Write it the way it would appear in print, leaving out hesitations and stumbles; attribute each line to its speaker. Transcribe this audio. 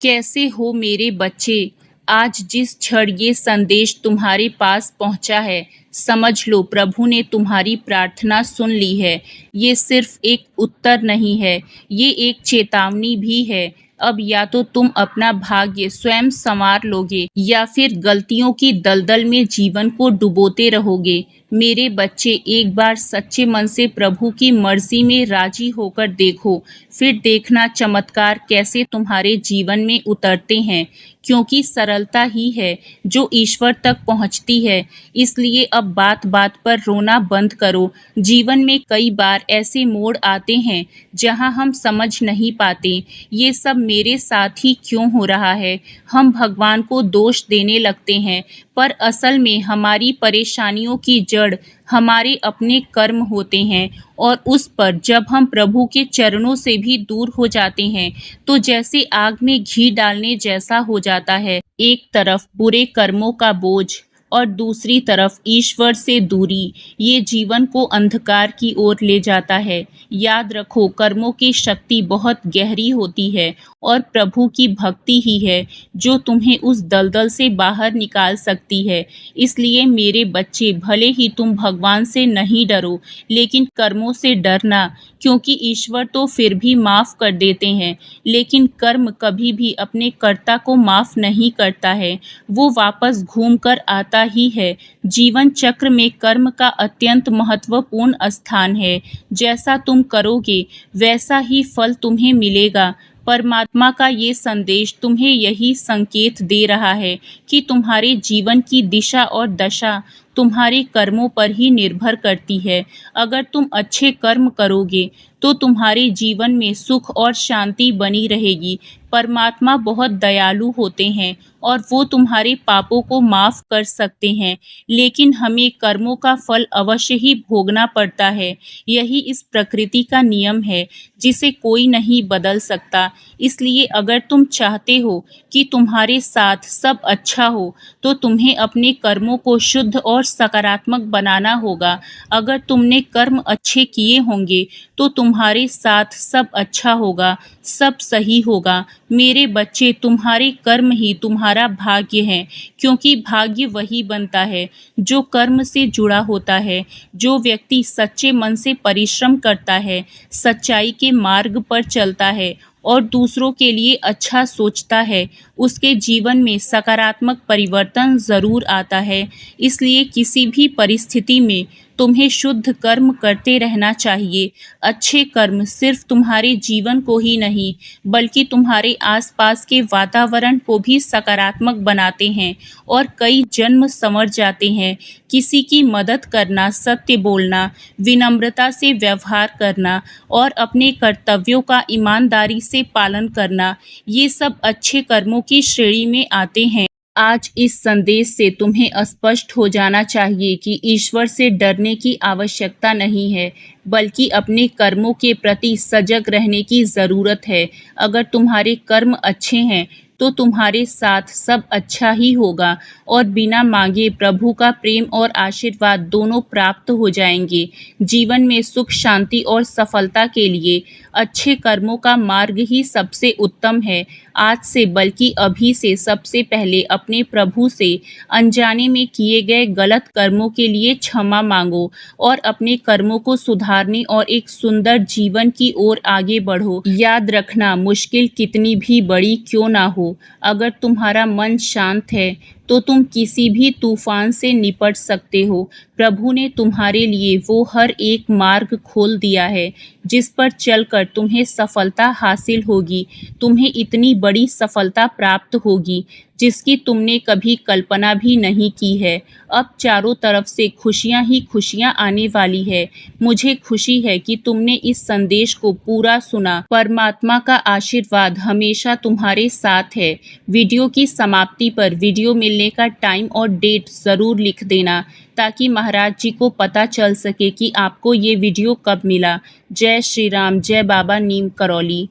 Speaker 1: कैसे हो मेरे बच्चे? आज जिस क्षण ये संदेश तुम्हारे पास पहुंचा है, समझ लो प्रभु ने तुम्हारी प्रार्थना सुन ली है। ये सिर्फ एक उत्तर नहीं है, ये एक चेतावनी भी है। अब या तो तुम अपना भाग्य स्वयं संवार लोगे या फिर गलतियों की दलदल में जीवन को डुबोते रहोगे। मेरे बच्चे, एक बार सच्चे मन से प्रभु की मर्जी में राजी होकर देखो, फिर देखना चमत्कार कैसे तुम्हारे जीवन में उतरते हैं, क्योंकि सरलता ही है जो ईश्वर तक पहुंचती है। इसलिए अब बात बात पर रोना बंद करो। जीवन में कई बार ऐसे मोड़ आते हैं जहां हम समझ नहीं पाते, ये सब मेरे साथ ही क्यों हो रहा है। हम भगवान को दोष देने लगते हैं, पर असल में हमारी परेशानियों की जड़ हमारे अपने कर्म होते हैं। और उस पर जब हम प्रभु के चरणों से भी दूर हो जाते हैं, तो जैसे आग में घी डालने जैसा हो जाता है। एक तरफ बुरे कर्मों का बोझ और दूसरी तरफ ईश्वर से दूरी, ये जीवन को अंधकार की ओर ले जाता है। याद रखो, कर्मों की शक्ति बहुत गहरी होती है और प्रभु की भक्ति ही है जो तुम्हें उस दलदल से बाहर निकाल सकती है। इसलिए मेरे बच्चे, भले ही तुम भगवान से नहीं डरो, लेकिन कर्मों से डरना, क्योंकि ईश्वर तो फिर भी माफ़ कर देते हैं, लेकिन कर्म कभी भी अपने कर्ता को माफ़ नहीं करता है, वो वापस घूम कर आता ही है। जीवन चक्र में कर्म का अत्यंत महत्वपूर्ण स्थान है। जैसा तुम करोगे वैसा ही फल तुम्हें मिलेगा। परमात्मा का ये संदेश तुम्हें यही संकेत दे रहा है कि तुम्हारे जीवन की दिशा और दशा तुम्हारे कर्मों पर ही निर्भर करती है। अगर तुम अच्छे कर्म करोगे तो तुम्हारे जीवन में सुख और शांति बनी रहेगी। परमात्मा बहुत दयालु होते हैं और वो तुम्हारे पापों को माफ़ कर सकते हैं, लेकिन हमें कर्मों का फल अवश्य ही भोगना पड़ता है। यही इस प्रकृति का नियम है जिसे कोई नहीं बदल सकता। इसलिए अगर तुम चाहते हो कि तुम्हारे साथ सब अच्छा हो, तो तुम्हें अपने कर्मों को शुद्ध और सकारात्मक बनाना होगा। अगर तुमने कर्म अच्छे किए होंगे तो तुम्हारे साथ सब अच्छा होगा, सब सही होगा। मेरे बच्चे, तुम्हारे कर्म ही तुम्हारा भाग्य है, क्योंकि भाग्य वही बनता है जो कर्म से जुड़ा होता है। जो व्यक्ति सच्चे मन से परिश्रम करता है, सच्चाई के मार्ग पर चलता है और दूसरों के लिए अच्छा सोचता है, उसके जीवन में सकारात्मक परिवर्तन ज़रूर आता है। इसलिए किसी भी परिस्थिति में तुम्हें शुद्ध कर्म करते रहना चाहिए। अच्छे कर्म सिर्फ तुम्हारे जीवन को ही नहीं, बल्कि तुम्हारे आसपास के वातावरण को भी सकारात्मक बनाते हैं और कई जन्म संवर जाते हैं। किसी की मदद करना, सत्य बोलना, विनम्रता से व्यवहार करना और अपने कर्तव्यों का ईमानदारी से पालन करना, ये सब अच्छे कर्मों की श्रेणी में आते हैं। आज इस संदेश से तुम्हें स्पष्ट हो जाना चाहिए कि ईश्वर से डरने की आवश्यकता नहीं है, बल्कि अपने कर्मों के प्रति सजग रहने की ज़रूरत है। अगर तुम्हारे कर्म अच्छे हैं तो तुम्हारे साथ सब अच्छा ही होगा और बिना मांगे प्रभु का प्रेम और आशीर्वाद दोनों प्राप्त हो जाएंगे। जीवन में सुख, शांति और सफलता के लिए अच्छे कर्मों का मार्ग ही सबसे उत्तम है। आज से, बल्कि अभी से, सबसे पहले अपने प्रभु से अनजाने में किए गए गलत कर्मों के लिए क्षमा मांगो और अपने कर्मों को सुधारने और एक सुंदर जीवन की ओर आगे बढ़ो। याद रखना, मुश्किल कितनी भी बड़ी क्यों ना हो, अगर तुम्हारा मन शांत है तो तुम किसी भी तूफान से निपट सकते हो। प्रभु ने तुम्हारे लिए वो हर एक मार्ग खोल दिया है जिस पर चलकर तुम्हें सफलता हासिल होगी। तुम्हें इतनी बड़ी सफलता प्राप्त होगी जिसकी तुमने कभी कल्पना भी नहीं की है। अब चारों तरफ से खुशियां ही खुशियां आने वाली है। मुझे खुशी है कि तुमने इस संदेश को पूरा सुना। परमात्मा का आशीर्वाद हमेशा तुम्हारे साथ है। वीडियो की समाप्ति पर वीडियो मिलने का टाइम और डेट ज़रूर लिख देना, ताकि महाराज जी को पता चल सके कि आपको ये वीडियो कब मिला। जय श्री राम, जय बाबा नीम करौली।